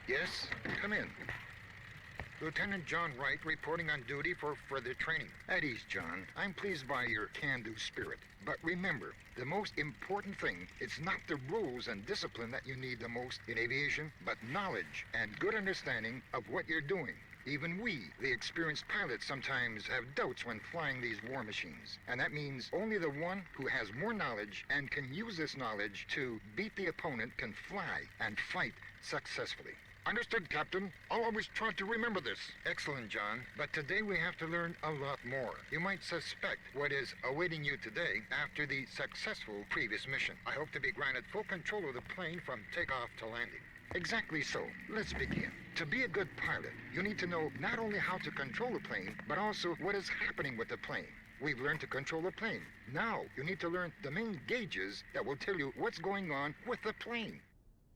Yes, come in. Lieutenant John Wright reporting on duty for further training. At ease, John. I'm pleased by your can-do spirit. But remember, the most important thing is not the rules and discipline that you need the most in aviation, but knowledge and good understanding of what you're doing. Even we, the experienced pilots, sometimes have doubts when flying these war machines. And that means only the one who has more knowledge and can use this knowledge to beat the opponent can fly and fight successfully. Understood, Captain. I'll always try to remember this. Excellent, John. But today we have to learn a lot more. You might suspect what is awaiting you today after the successful previous mission. I hope to be granted full control of the plane from takeoff to landing. Exactly so. Let's begin. To be a good pilot, you need to know not only how to control the plane, but also what is happening with the plane. We've learned to control the plane. Now, you need to learn the main gauges that will tell you what's going on with the plane.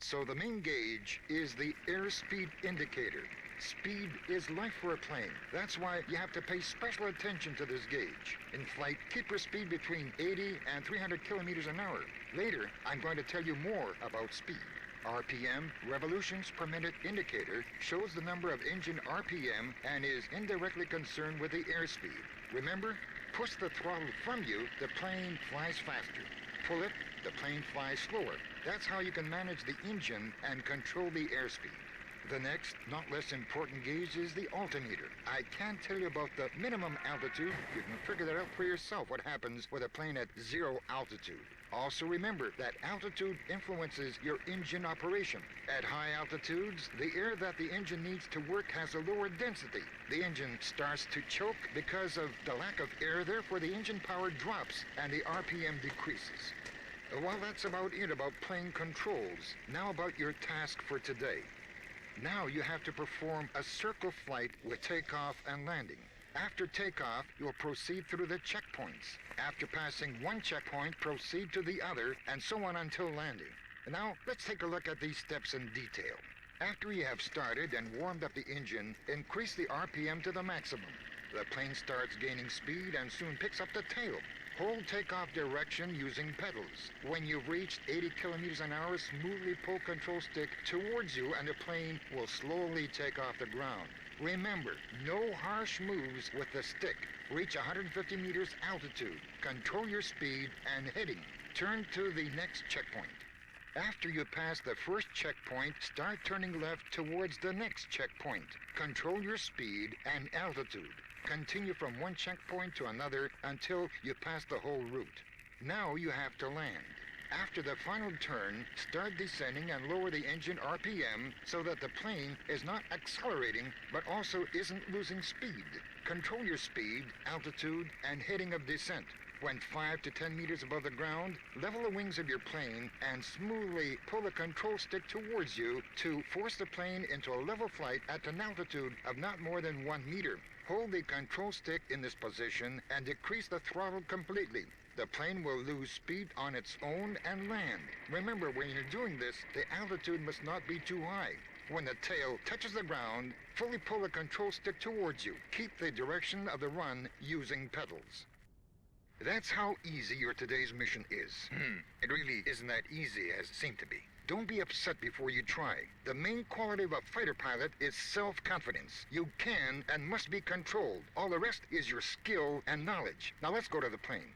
So the main gauge is the airspeed indicator. Speed is life for a plane. That's why you have to pay special attention to this gauge. In flight, keep your speed between 80 and 300 kilometers an hour. Later, I'm going to tell you more about speed. RPM, revolutions per minute indicator, shows the number of engine RPM and is indirectly concerned with the airspeed. Remember, push the throttle from you, the plane flies faster. Pull it, the plane flies slower. That's how you can manage the engine and control the airspeed. The next, not less important gauge is the altimeter. I can't tell you about the minimum altitude. You can figure that out for yourself, what happens with a plane at 0 altitude. Also remember that altitude influences your engine operation. At high altitudes, the air that the engine needs to work has a lower density. The engine starts to choke because of the lack of air, therefore the engine power drops and the RPM decreases. Well, that's about it about plane controls. Now about your task for today. Now you have to perform a circle flight with takeoff and landing. After takeoff, you'll proceed through the checkpoints. After passing one checkpoint, proceed to the other, and so on until landing. Now, let's take a look at these steps in detail. After you have started and warmed up the engine, increase the RPM to the maximum. The plane starts gaining speed and soon picks up the tail. Hold takeoff direction using pedals. When you've reached 80 kilometers an hour, smoothly pull control stick towards you and the plane will slowly take off the ground. Remember, no harsh moves with the stick. Reach 150 meters altitude. Control your speed and heading. Turn to the next checkpoint. After you pass the first checkpoint, start turning left towards the next checkpoint. Control your speed and altitude. Continue from one checkpoint to another until you pass the whole route. Now you have to land. After the final turn, start descending and lower the engine RPM so that the plane is not accelerating but also isn't losing speed. Control your speed, altitude, and heading of descent. When 5 to 10 meters above the ground, level the wings of your plane and smoothly pull the control stick towards you to force the plane into a level flight at an altitude of not more than 1 meter. Hold the control stick in this position and decrease the throttle completely. The plane will lose speed on its own and land. Remember, when you're doing this, the altitude must not be too high. When the tail touches the ground, fully pull the control stick towards you. Keep the direction of the run using pedals. That's how easy your today's mission is. It really isn't that easy as it seemed to be. Don't be upset before you try. The main quality of a fighter pilot is self-confidence. You can and must be controlled. All the rest is your skill and knowledge. Now let's go to the plane.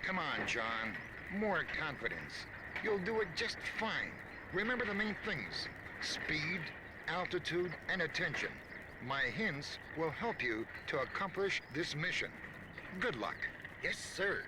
Come on, John. More confidence. You'll do it just fine. Remember the main things: speed, altitude, and attention. My hints will help you to accomplish this mission. Good luck. Yes, sir.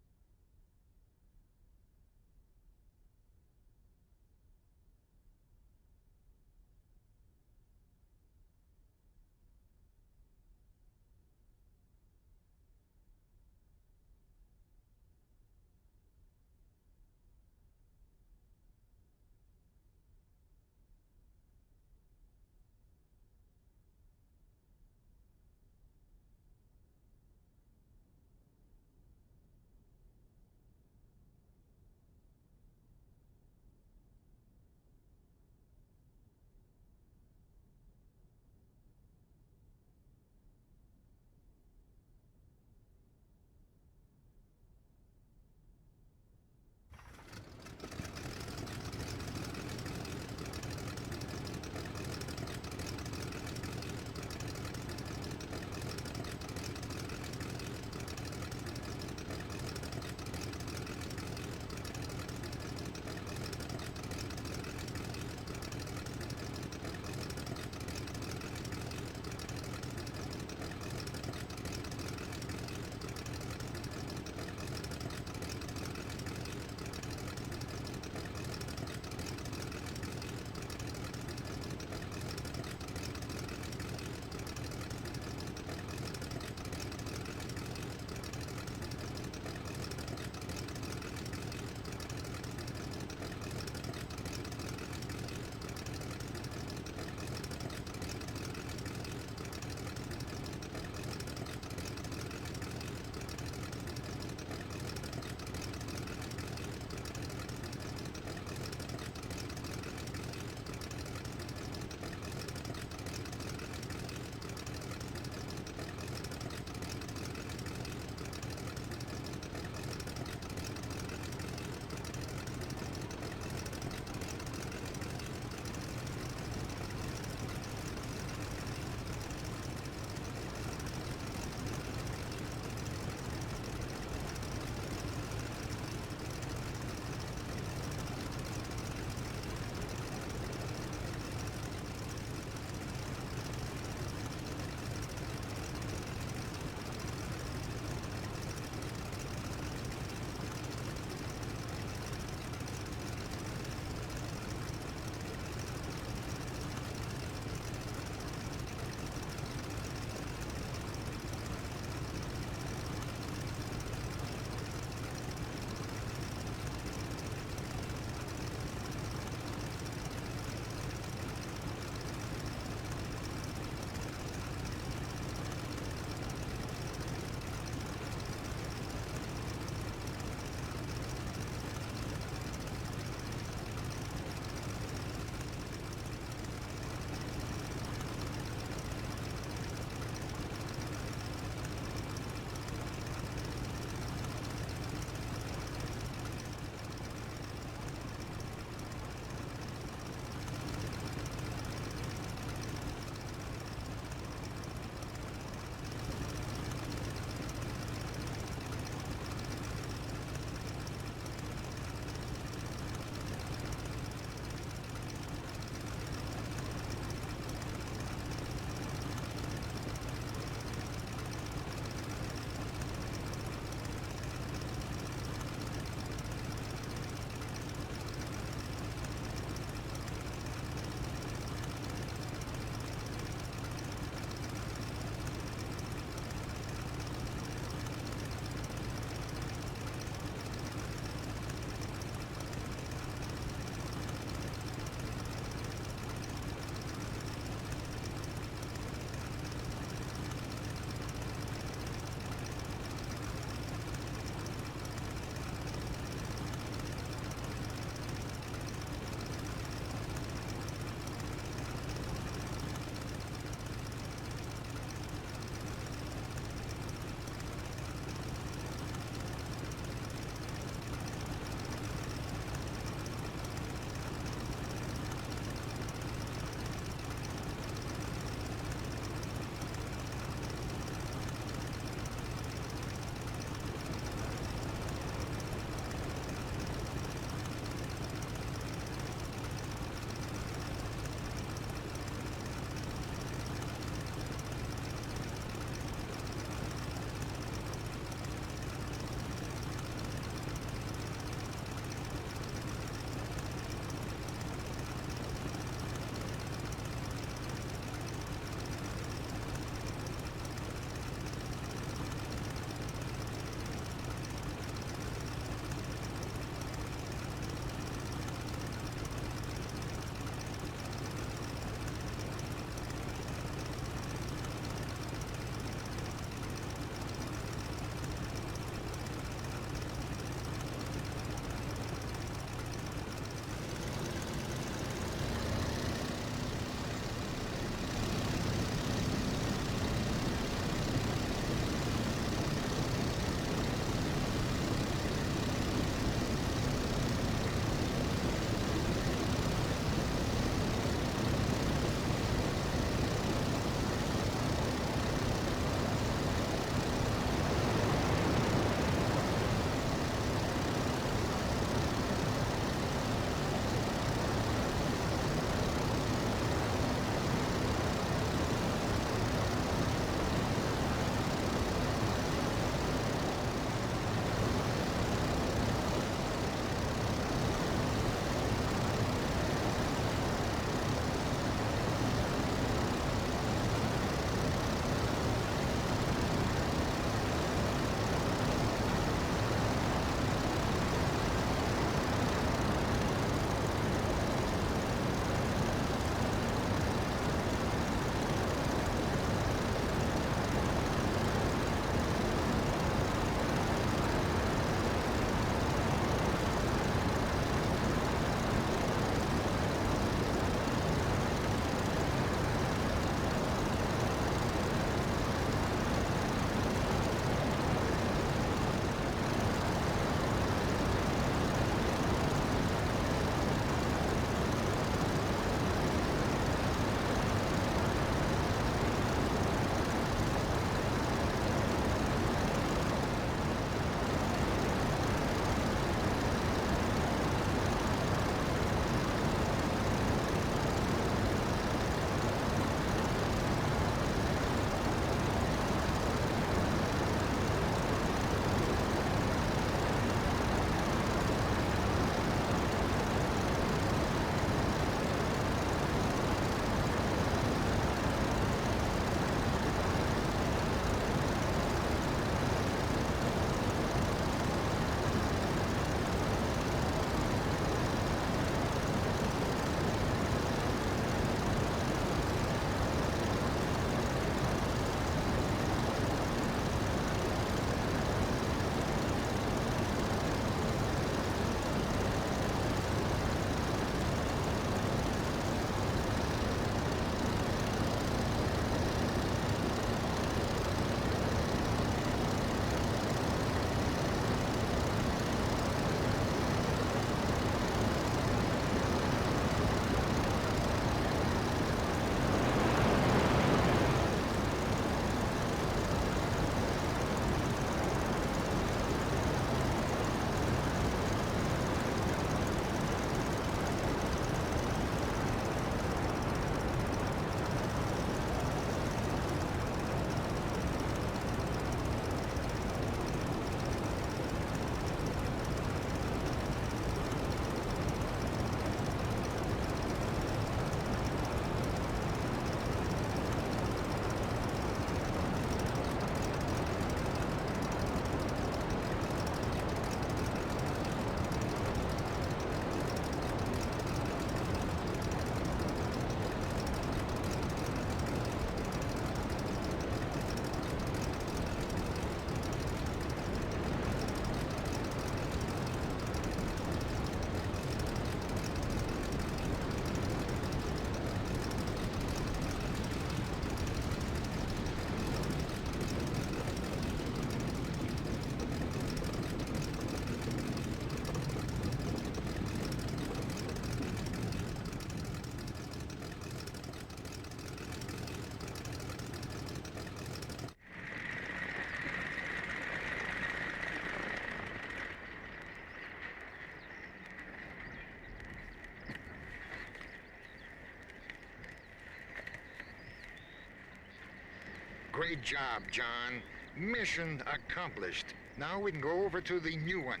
Great job, John. Mission accomplished. Now we can go over to the new one.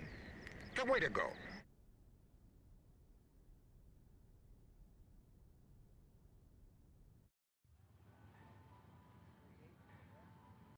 The way to go.